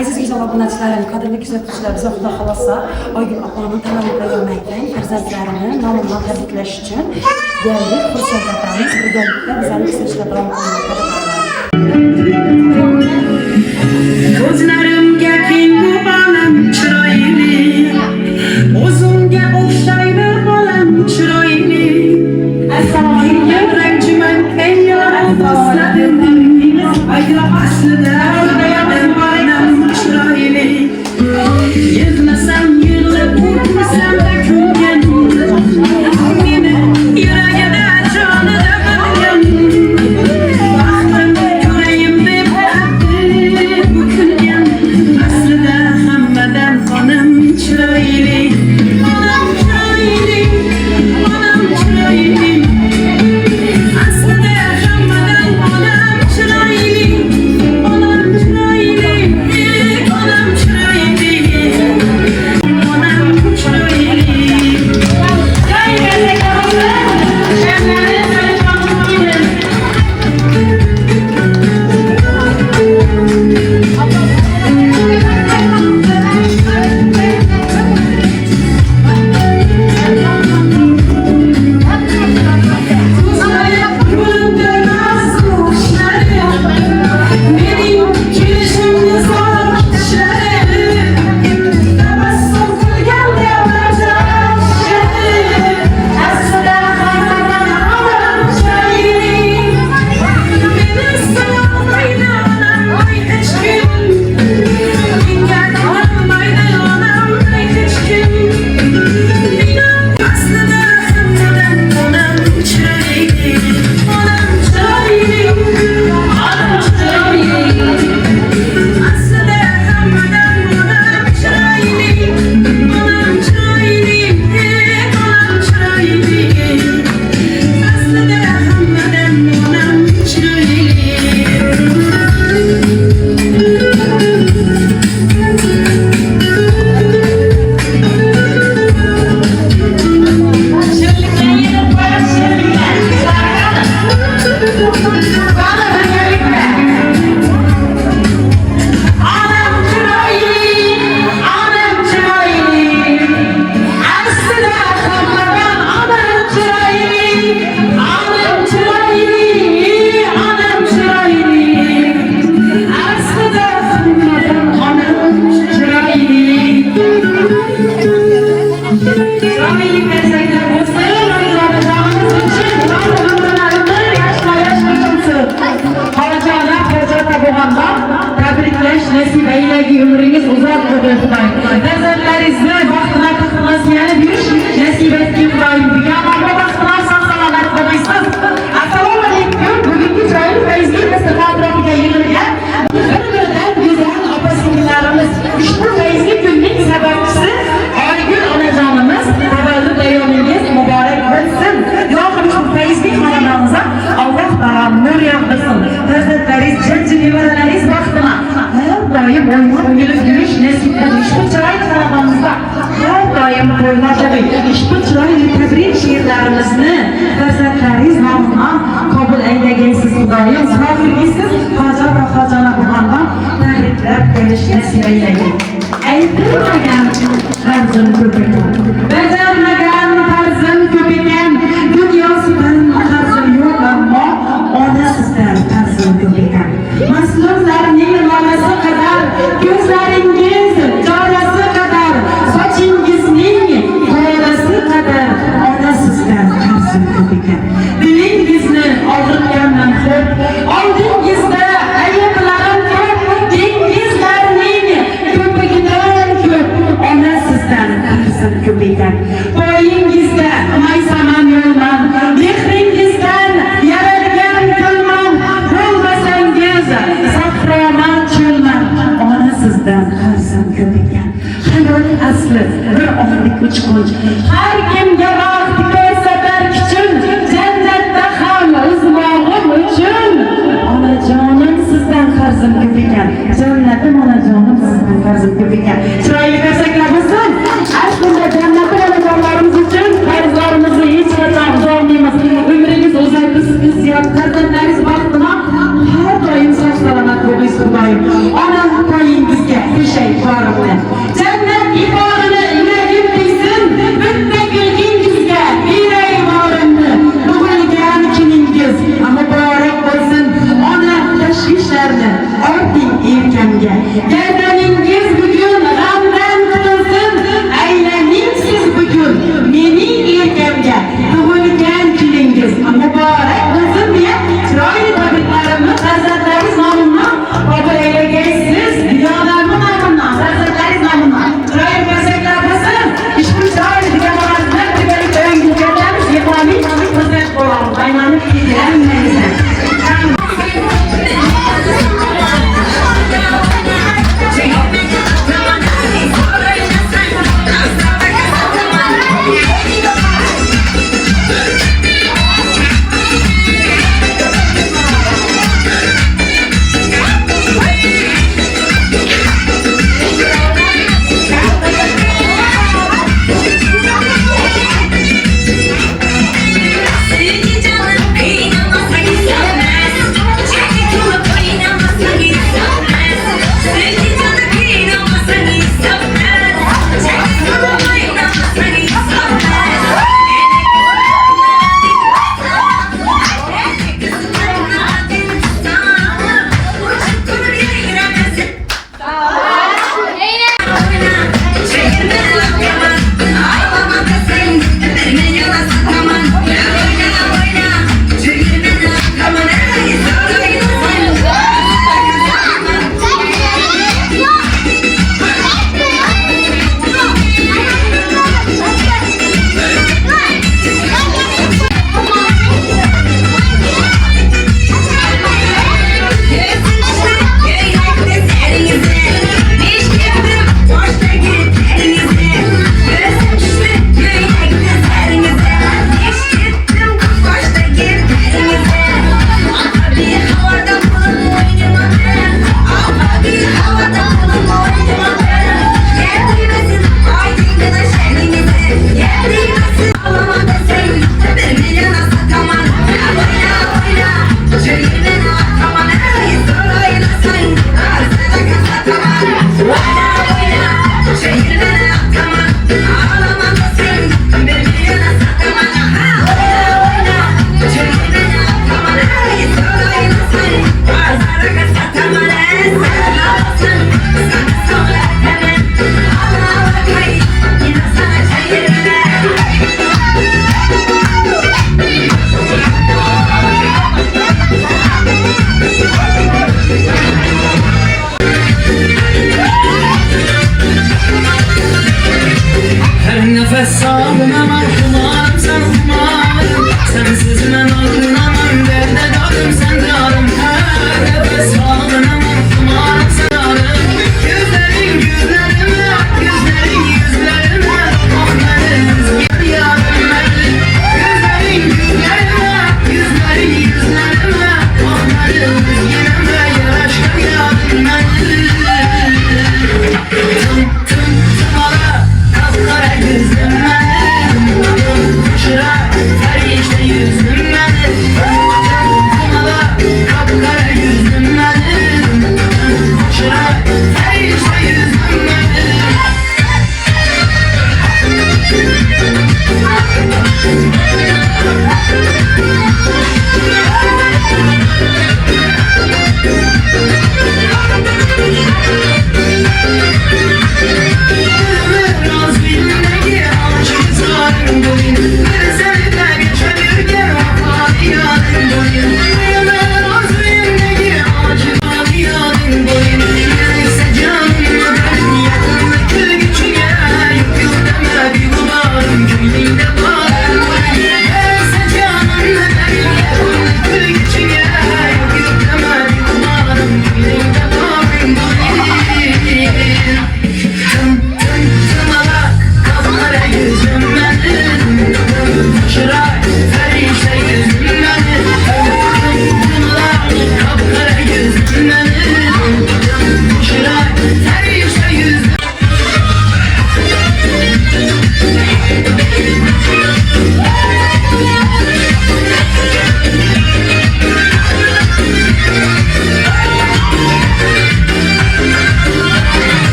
Aziz güzel obunachilarim, qadrli kuzatuvchilar, biza Xudo xolosa Oygul opaning tavalludiga farzandlarini nomidan tabriklash uchun geldik. Xursand etamiz. Birgalikda bizlarning ishlashda davom Ko'zlarimga kelgu bolam chiroyli, o'zimga o'xshaydi bolam chiroyli. Yurak juman ayyor do'stlarim, ayyor aslida bolam chiroyli. Yig'lasam yig'lab, kulsam-da kulgan, meni yuragida jonida bilgan. Baxtim ko'rayim deb bukilgan, aslida hammadan onam chiroyli. Onam chiroyli, onam chiroyli. Aslida hammadan onam chiroyli. Onam chiroyli, onam chiroyli. Onam chiroyli. Nasip eylegi ömrünüz uzak olur Xudoy. Nazarlaringizni vaqtida taxirlasyanib yurish nasib etgan Xudoy. Yomon vaqtlar sog'-salomat bo'lmaysiz. Assalomu alaykum. Bugungi chiroyli fayzli dasturxonlarga yig'ilgan bir-biridan go'zal opa-singillarimiz. Ushbu fayzli kunning sababchisi Oygul onajonimiz. Tavallud ayyomingiz muborak bo'lsin. Ilohim shu fayzli xonadoningizga Alloh taolo nur yog'dirsin. Farzandlaringiz, jajji nevaralaringiz baxtini doim o'ynab yurish nasib qilsin. Ushbu chiroyli xonadonimizda har doim qo'llashadi. Ushbu chiroyli tabrik she'rlarimizni farzandlaringiz nomidan qabul aylagaysiz Xudoyim. Sog'lig'ingiz hojat va hojona bo'lgandan tabriklab qo'yish nasib aylagin. Aytilmagan farzim ko'p ekan, bajarmagan farzim ko'p ekan, dunyosidan farzim yo'q ammo ona sizdan farzim ko'p ekan. Mas'ullarning lolasi qadar, ko'zlaringiz jorasi qadar, sochingizning qorasi qadar ona sizdan farzim ko'p ekan. Dilingizni og'ritgandan ko'p, oldingizda ayiqlarim ko'p, dengizlarning ko'pigidan ko'p ona sizdan farzim ko'p ekan. Poyingizda maysaman yo'lman, mehringizdan yaralgan tilman, bo'lmasangiz sahroman cho'lman, ona sizdan farzim ko'p ekan. Hayot asli bir ohlik uchqun, har kimga vaqt ko'rsatar kuchun, jannatda ham o'zmog'im uchun onajonim sizdan farzim ko'p ekan. Jannatim onajonim sizdan farzim ko'p ekan. Chiroyli qarsaklar bo'lsin. Aslida jannatda onajonlarimiz uchun farzlarimizni hech qachon zo'rmaymiz. Umringiz uzaydi, siz ziyod farzandlaringiz baxtini har doim sog' salomat bo'lasiz Xudoyim. Ona poyingizga Gerdaningiz bugün g'amdan qutulsin, aylaning siz bugün mening erkamga tug'ilgan kuningiz muborak bo'lsin deya chiroyli tabriklarimni farzandlaringiz nomidan qabul aylagaysiz. Dunyolarning nomidan, farzandlaringiz nomidan chiroyli qarsaklar bo'lsin. Ishqi chiroyli deganlaringizni birgalikda o'yinlaymiz. Yig'laming, xursand bo'lamiz. Bayramni kechiramiz.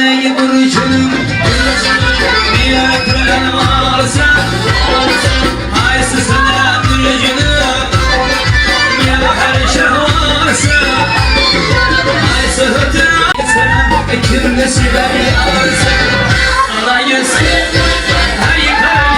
yüreği burcunun niye kıran varsa haysızına burcunun niye her şey varsa haysızına ekirmesi beni alırsa alayız hayır hayır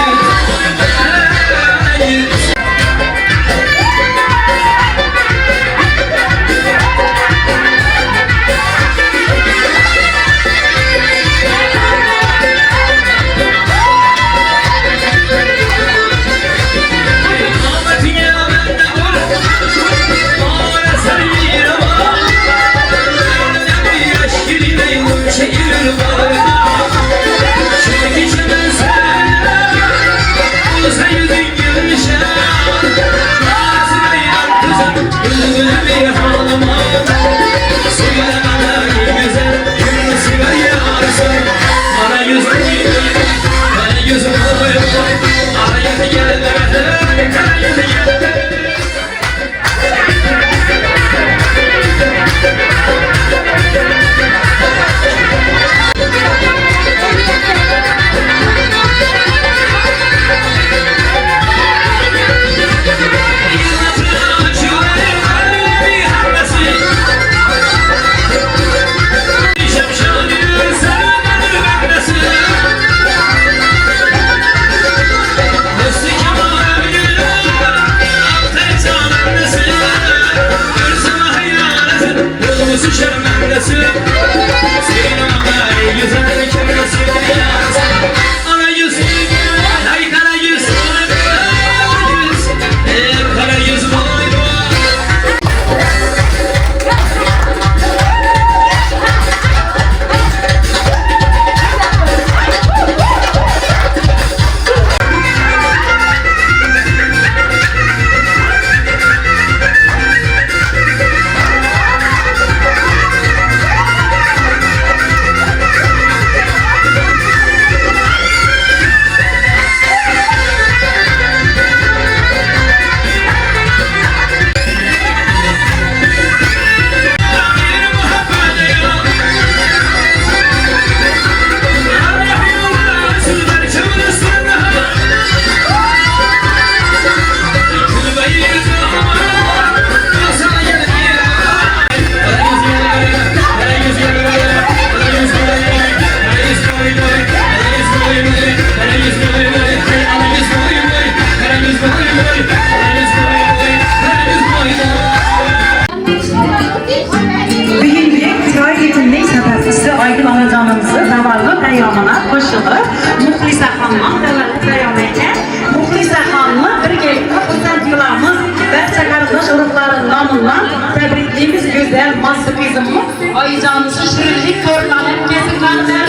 Muxlisa xanımın bəyanətə Muxlisa xanımı bir gəlib xüsusən diyorlarımız və çakarılmış ruhların namından təbrikliyimiz güzel masifizmimiz ayıcanlısı şirinlik körlanıp kesiklanır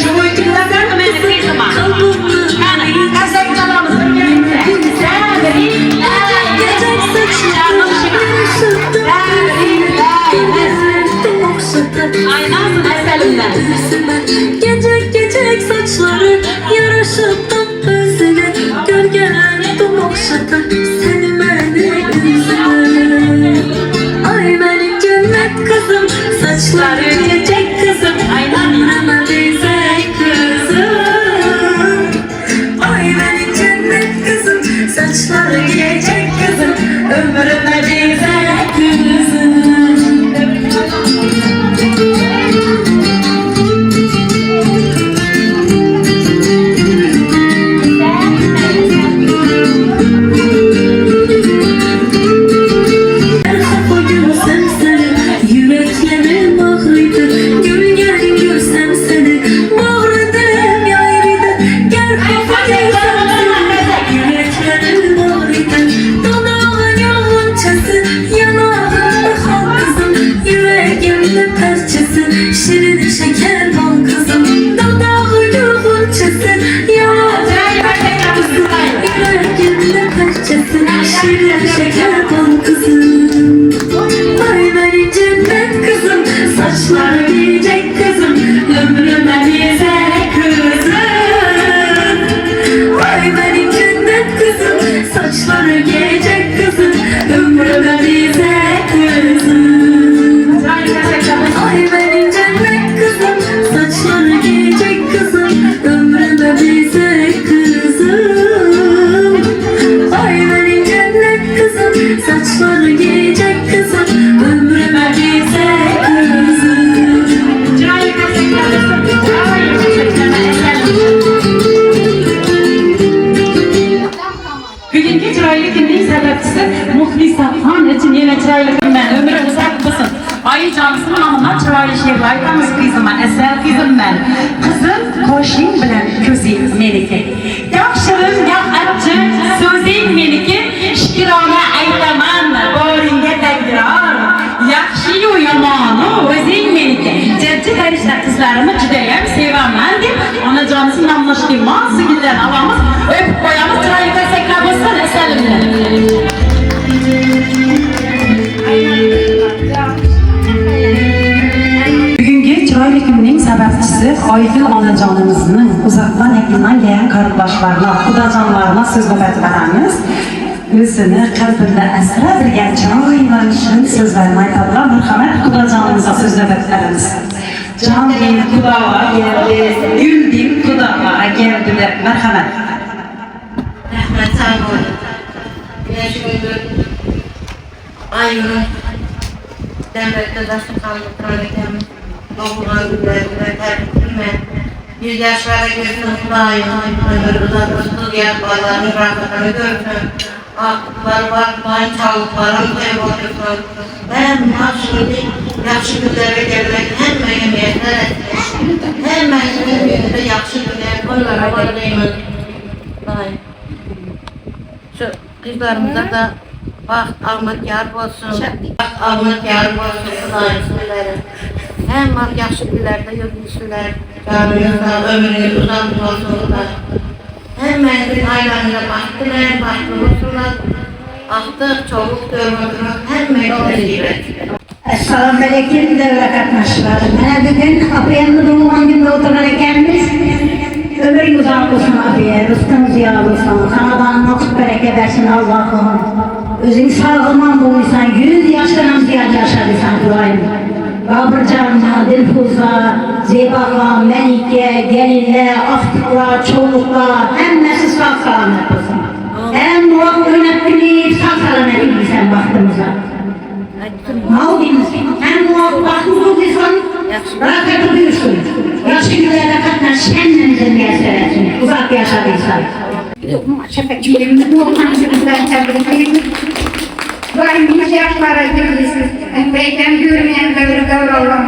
şu uykunlardan mı beni kızıma yani kasek canımız bir gelip Ay nasıl eselimden Gecek saçları yaraşıp da özüne Gölgeler dumokşatır seni benim yüzüme Ay benim cennet kızım saçları gecek kızım Aynanına dizek kızım Ay benim cennet kızım saçları gecek kızım Ömrüme dizek kızım Yüreklerim ağrıydı Bugünkü chiroyli kunning sababchisi Muxlisaxon uchun yana chiroyli kunman. Umri uzoq bo'lsin. Oyijonisini nomidan chiroyli she'rlar aytamiz qiziman. Asal qizimman. Qizim qoshing bilan ko'zing meniki. Yo'q shirin, yo'q achchiq so'zing meniki. Shikrona aytaman boringga takror. Yaxshi-yu yomonu o'zing meniki. Jajji farishta qizlarimni juda ham sevaman deb onajonisini nomlashga mo'sigildan olamiz. Öpüp koyamız, chiroyli ko'rsaklar bo'lsin asalimni. Bugungi chiroyli kunning sababchisi Oygul onajonimizning uzoqdan yaqindan kelgan qarindoshlarga, xudojonlarga so'z beramiz. O'zini qalbida asrab bilgan chiroyli shirin so'zlarni aytadilar. Marhamat, xudojonimizga so'z beramiz. Can din xudoga geldi, gül din xudoga geldi deb marhamat. Rahmat sağ olun. Güneş gündür ayını devlette daşı kaldık kraliçemi. Doğulan günlerine tebriklerime. 100 yaşlara girsin Kudayım. Ömür uzatmıştır yapmalarını rahmetini görsün. Aklıkları var, Kudayım çağlıklarını kaybolursun. Ben şimdi yaxşı günlere gelmek hem memnuniyetler etsin. Hem memnuniyetinde yaxşı günler koylara varlayımın. Kudayım. Şu kızlarımıza da vaxt ağmat yar olsun. Vaxt ağmat yar olsun Kudayım sizlere. Hem yaxşı günlerde yürüyüşler. Canınızda ömrünüz uzun olsun Kudayım. Hem menzil aylarında baktılar, baklı olsunlar. Artık çoluk dövüldürür, hem mevcut Assalamu alaikum devlet katnaşçıları. Bana bugün Abiye'nin doğulan günde oturan ekenimiz ömür uzak olsun Abiye, rızkın ziyalı olsun, kanadan nakit bereket versin Allah'ım. Özün sağlığından bulmuşsan, 100 yaştan ziyade yaşadıysan duayım. Babırcan'la, Dilfuz'la, Zeyba'la, Melike, Gelil'le, Aftık'la, Çoğluk'la, hemmesi sağ selamet olsun. Hem muvaffak yönettiğini sağ selamet edilsen baktığımıza. Mağdiniz, hem muvaffak bulduysan, rakatı duyursun. Yaşlı günlerde katlaş, kendinizin müyesser etsin. Uzak yaşadıysan. Şefekçilerimizin doğulan günler tebrik Daimimiz yaşlara girdiysiniz. Beyden görmeyen devre davranlar.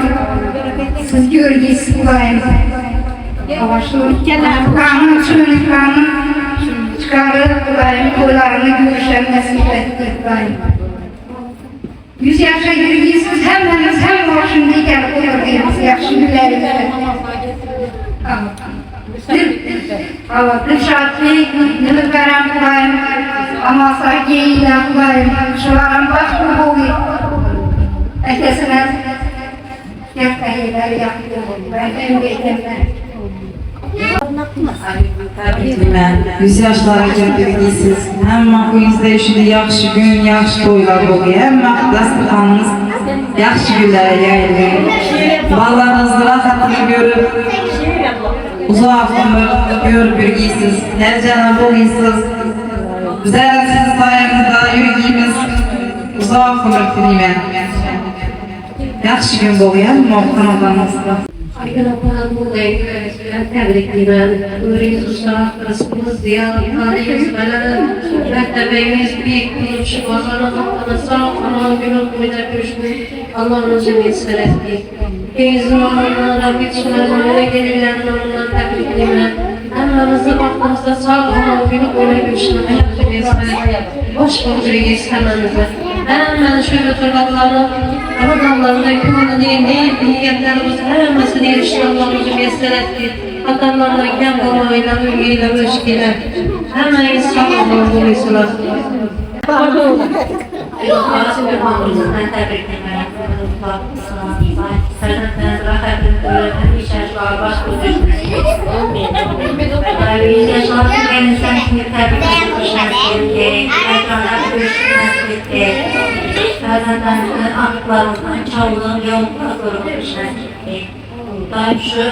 Siz görgüsünüz daim. Kanun, suyun kanun. Çıkarıp daim koylarını görüşen nasip ettik daim. 100 yaşa girdiysiniz hemmeniz hem başındayken oturduğunuz yaşlı günlerimizde. Dilşatlik, Nilüferem Kudayım, Amasa Geyiyle Kudayım, Şularım Başkı Boğu, Ekesine Yaktahiler yaptım, ben emreydimler. Mən 100 yaşlara gəldiyiniz, həm bu izləyişində yaxşı gün, yaxşı toylar olur, həm dasturxanınız yaxşı günlərə yayılır. Ballarınızı rahatını görüb, uzaq ömür görüb birgisiz, hər cənab oluysunuz. Güzel siz sayenizdə yürüyümüz uzaq ömür dilimən. Yaxşı gün olur, həm muhtemelen. Arkadaşlar buradayım. Tebrikler. Öğrenci ustalar, rızkımız ziyarethanemiz falan. Mektebimiz büyük kuruluşu bazarına sağ olun günün boyunca görüşmek. Allah'ın cemiyetine ettik. Denizin olanlara Rabbit Süleyman'a gelilen onunla tebrikler. Hemmemizi baktığımızda sağ olun günün boyunca görüşmek. Allah'ın cemiyetine hoş bulacağız istememize. Hemen şöyle turbatlarını Ramazanlarında hükümünü niyetlerimiz hemmesini erişti Allah'ımızı mesler etti. Hatanlarına giden dolayla, ülgeyle, ölçüyle hemen insan olduğunu buluysular. Ben tebriklerim. Senden rahatlık öğreten iş yaşlar baş buluşmuş. Yaşlarken kendisinden şimdi tebriklerim. Ekranlar görüşmesi. Kazanlarının aklarından çaldığım yoluna kurulmuşlar. Ben şu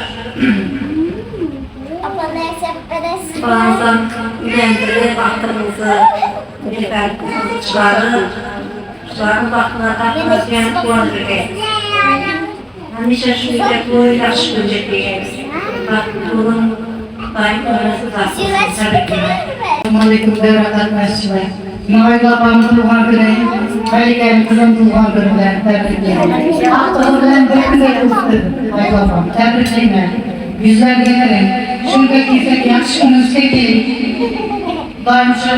bazen ülendirip aklımızı biber çıkarıp çıkarıp bakımına takmaz yani kuandırır. Hamisha shunga to'y yaxshi kunjak deymiz. Bak, to'g'rim daim onasi tasir. Assalamualaikum warahmatullahi wabarakatuh. Noyga babamın tuğan günü, Melike'nin kızın tuğan gününden tebriklerim. Aklı bilen birlikte kızdı. Noyga babam, tebriklerim. Yüzler gelirim. Şurada kesek yakışınız tekeli. Daim şu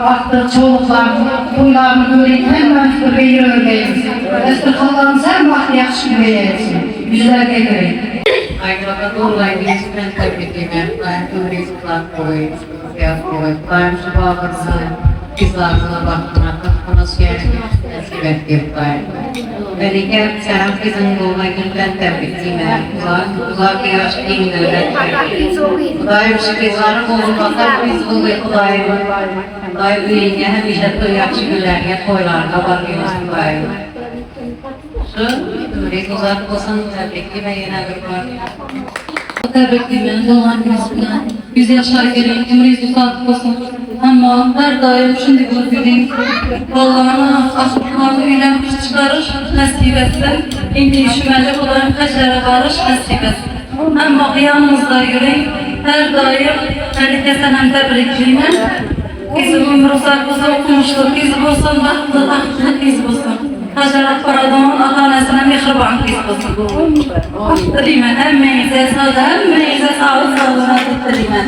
aklı çoğuluklarını, toylarını göreyim. Hemen bir yeri örgeyim. Estirhallarını sen vakti yakışın beyersin. Yüzler gelirim. Ayrıca dolayı ben tebrik ederim. Ben turizmler koyuyorum. Fiyat koyuyorum. Ben şu bağırsa kızlarına bakmaya katmanız gerekiyor. Nasip ettiğim Melike sen kızın dolayı ben tebrik ederim. Uzak bir yaş değil öyle. Kudayım şu kızların olmasa biz bu kudayım. Kudayım üyene hemşe yakşı günlerine koylarına bakıyoruz kudayım. Turizm uzak olsan tebrikli ve yine bir var. Tebrikli doğan günüsünden 100 yaşa gelin turizm uzak olsun. Ama her daim şimdi gördüğüm Allah'ına asıklarını öğrenmiş çıkarır, nasip etsin. İndi şüpheli olan kaçlara varış nasip etsin. Ama yanımızda yürüyün, her daim Melike senem tebrikliyim. Kızımın ruhsat olsa okumuştur, kızım olsa baktı, aklı kız olsun. Hacarat Paradon ahanesine mihriban kız olsun. Dilemen, emmeyinize sağlık, sağlığına dilemen.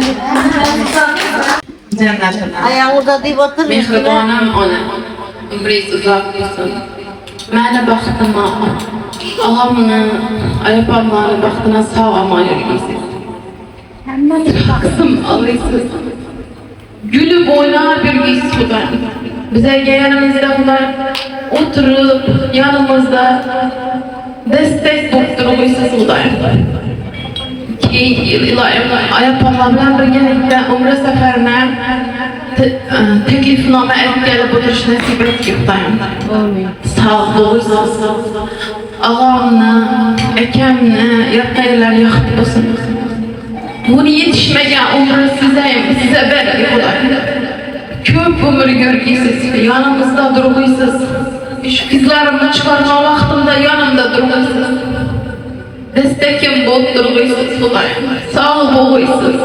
Ayağımda deyip oturur. Mehribanım ona, ömrüz uzak olsun. Mənə baxtıma, Allah'ımın ayıpamları baxtına sağ amayır giysin. Kızım alıysız. Gülüp oynar bir giysi ben. Bize yeğenimizde bunlar oturup yanımızda destek doktoruysuz buradayım. Ayıpamlarla birlikte umre seferine teklifname etkiyle bu iş nasip etkiktayım. Sağ olursunuz. Ağamla, ekemle, yakaylar yakıp olsun. Bunu yetişmegen umru size belki bular. Köp ömür görgüsüz, yanımızda durguysuz. Şu kızlarımı çıkarma vaxtımda yanımda durguysuz. Destekim bol durguysuz bular. Sağ olguysuz.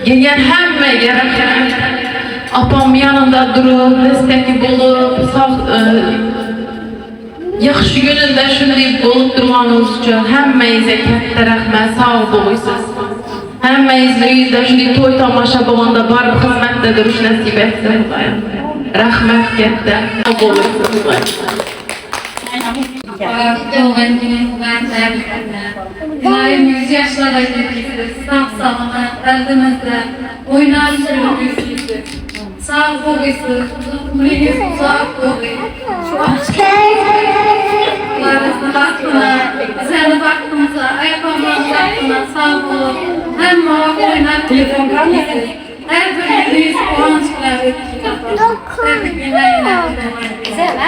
Gelen hemme gereken apam yanında durup, desteki bulup, yaxşı gününde şunday bulup durmanız için hemmeyize katta rahmet, sağ olguysuz. Hemmeyiz yüzde şunday toy tamaşa bolanda barıp hizmette duruş nasip etsin. Rahmet katta, olguysuz. Doğan gününden tebrikler. Daim 100 yaşlara gittiniz. Sağ sağlık, eldimizde oynar sürüyorsunuz. Sağ olun, kulünüz uzak olun. Larınızı baktığına, güzel baktığınıza, ayakkabılarınızı baktığına sağ olun. Hem muhakkak oynar sürüyorsunuz. Her biriniz kıvançlar ediyorsunuz. Tebrikler yine. Tebrikler.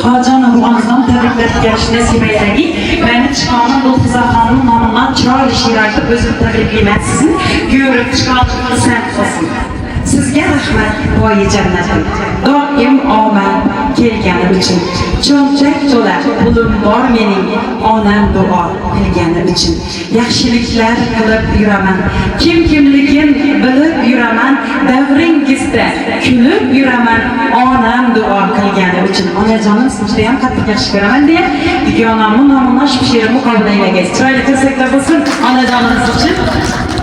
Hacan Ruhan'dan tebrikler gelişine Sibey'deki beni çıkanın Lütfüza Hanım'ın namından çıraylı şiir aytıp özür tebrikliyim sizin. Görüp çıkartını sen olsun. Sizge rahmet boyu cennetim. Doim amen kelgenim için. Çölçek çöle bulum var mening onam dua qilganim için. Yaxshiliklar qilib yuraman. Kimligim bilib yuraman. Davringizda kulib yuraman. Onam dua qilganim için. Onajonim sizni ham qattiq yaxshi ko'raman deya dugonamning nomidan shu she'rimni qabul aylagan. Chiroyli tarsaklar bo'lsin onajonimiz uchun.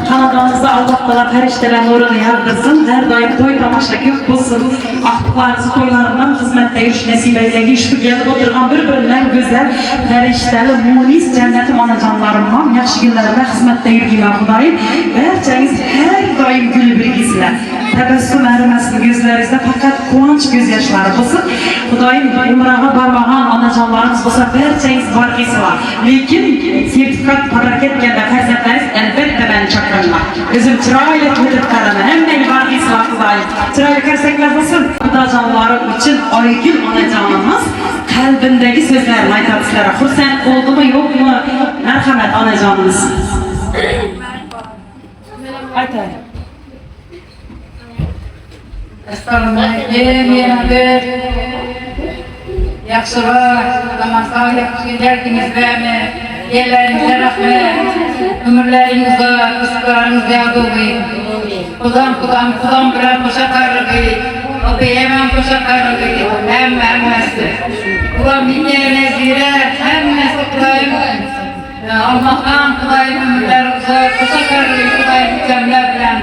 Kanadamızda Allah Teala ferişteler nurunu yardırsın. Her daim toy tamaşa gök bulsun. Aktıklarınızı toylarından hizmette yürüyüş nesibeyle şu gelip oturgan birbirinden güzel ferişteli, munis cennetim anacanlarımdan yaxşı günlerinde hizmette yürüyün Kudayım. Berçeniz her daim gülü bilgisiyle. Tebessüm erimesin gözlerinizde fakat kuvvanç gözyaşları olsun. Kudayım umrağa barmağan anacanlarımız olsa berçeniz bargisi var. Lakin sertifikat para ketgende ferzetleriniz elbette beni çakırlar. Özüm çırayla tutup karana hemen bargisi var Kudayım. Çırayla kersekler olsun. Kudacanları için Aygül anacanımız kalbindeki sözlerini aytadı sizlere. Xursand oldu mu yok mu? Merhamet anacanımız. Aytayım. Assalamualaikum, yana bir yaxshiroq sağlama, sağlık geldiniz ve yerlerinize rahmet, ömürleriniz uzak, rızıklarınız ziyade olayım. Kudam bırak koşa karrıgı, o beyemen koşa karrıgı, hemmesi. Ulan bin yerine zire, hemmesi kudayım. Allah'tan kudayım ömürler uzak, koşa karrıgı kudayım cemle bilen.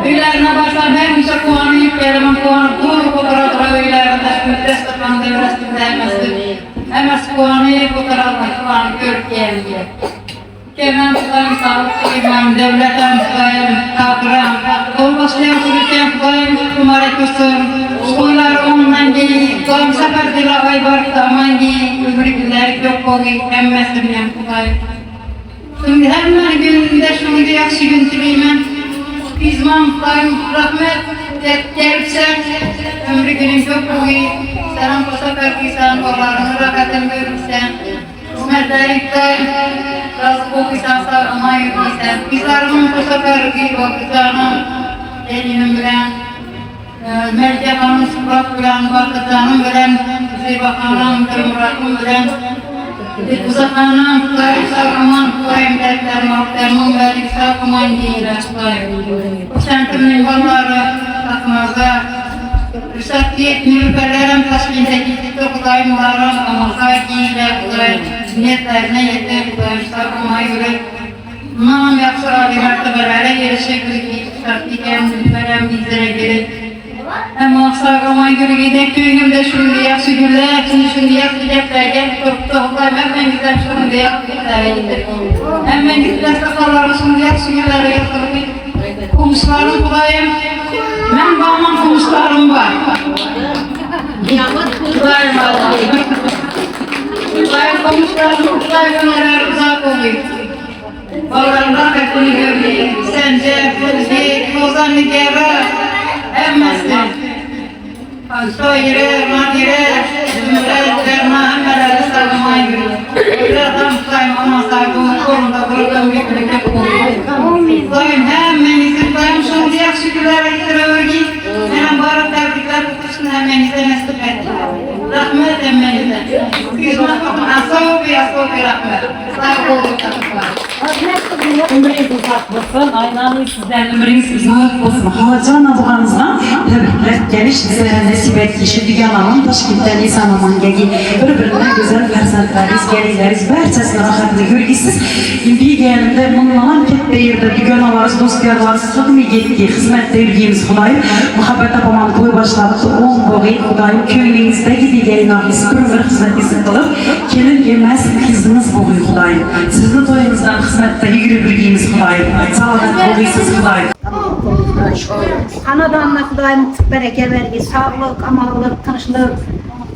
Öylerine başlar hem işe kuanıyıp gelimin kuanı, dur kudura öylerinde, müddes tutan devresinde hemmesi. Hemen kuanıyıp kuanı görüp geldi. Kemen kudayım, sağlık kudayım, devletem kudayım, kakıram. Kolbaşlayan kudayım, kudayım, kumaret olsun. Skoylar ondan gelin, kudayım sefer dila aybar daman gelin. Öbürü günleri yok koyayım, emmesim yan kudayım. Şimdi hemen gününde şunu yakşı gün tileyim. Bizman kudayım, rahmet gelipsen. Ömrü günün yok koyayım. Selam kosa karkıysan, oğlarını rakatın görürsen. Hizmetlerikten razı kokuysan, sağlama yürüysen. Bizlarımın kosa karkıyı bakıcanım, elinim bilen. Merkebanın sıkrak bilen, bakıcanım bilen. Zirbakanım, kırmırakım bilen. Uzakanım, kudayım, sağlaman, kudayım, dertlerim, aktarımın verdik, sağlaman giyiler, kudayım. Sentiminin balları, takmazda. Rüşat diyet mülkerlerim taşkindeki kudayım varım ama sakiyle kudayım niyetlerine yeter kudayım sarkıma yürek. Namam yakşı adi mertebelere erişektir ki şartliken mülkerem bizlere gerek. Ama sarkıma yürek köyümde şimdi yakşı güller, şimdi yakşı ceplerge korktu kudayım hemen güzel şimdi yakşı güller. Hemen güzel sakalları şimdi yakşı güller yakşı. Komşularım kudayım. Ben bağımın komşularım var. Kudayım var. Kudayım komşularım, kudayım önerer uzak oluyor. Bağlarım rahmetini görmeyeyim. Sence, Fuzgi, Kozanlı Gera, emmesi. Soyire, Madire, Zümre, Derma, emmeleri sarılmaya yürüyor. Birazdan kudayım ama sargımın kolunda bırakın büyüklükte koyuyor. Kudayım hemmenizi, kudayım şimdi yakşı güllere getirir ki. Hemen barık tebrikler tutuşun hemmenize mesut ettim. Rahmet hemmenize. Yüzme bakın, asobi rahmet. Sağ olun takıklar. Ömrünüz uzak olsun, aynalı sizden ömrünüz uzak olsun. Hacana buğanızdan tebrikler geliş sizlere nasip etki. Şimdi yalanın Taşkent'ten İsa Maman gelgi. Birbirinden güzel fersentleriniz, gelirleriz. Berçesine rahatlı görgüsüz. Bir gelinde bununla ket deyirdi. Bir gün alarız, dost yarlarız. Sıkımı getki, hizmet deyirgimiz Kudayım. Muhabbet apaman koyu başladı. 10 boğayı Kudayım. Köyünüzde gidi gelin ahlis. Bir hizmetinizi kılıp. Kelin gelmez kızınız boğuyu Kudayım. Sizin toyunuzdan hizmette yürü bilgimiz Kudayım. Sağlık boğuysuz Kudayım. Anadanla Kudayım bereke vergi, sağlık, amallık, tanışlık.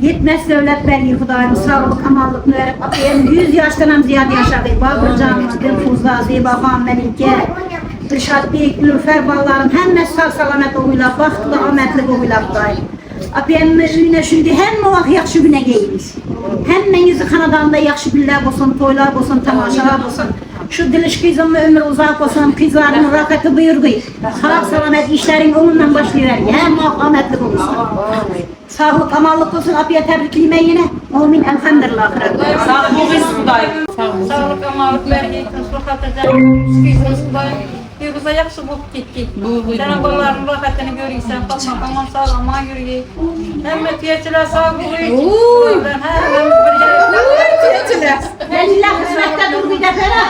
Yetmez devlet vergi Kudayım, sağlık, amallık verip akıyım. 100 yaştan ziyade yaşadık. Babır Camisi'nin Fuzla, Zibahan, Melike, Rüşat Beyik, Nülfer ballarım. Hem sağ salamet oğuyla, baktlı, ametlik oğuyla Kudayım. Apiyemime üyüne şimdi hem o yakşı güne geyimiz. Hemmenizi kanadanda yakşı güller olsun, toylar olsun, tamaşalar olsun. Şu diliş kızımın ömrü uzak olsun, kızların rakatı buyurgu. Sağlık salamet işlerin onunla başlıyor. Hem o ametlik olsun. Sağlık, amallık olsun, apiye tebrikliyime yine. Amin, elhamdülillah. Sağlık boğuysuz Kudayım. Sağlık, amallık vergi, kıslık atacağım. Kızımız Kudayım. Yürüze yakşı bulup gittik. Senin balların rahatını görürsen, kalmak aman sağlama yürüyeyim. Hem tiyetiler sağ buluyor. Hem bir yere tiyetiler. Lillah hizmette durdu da ferah.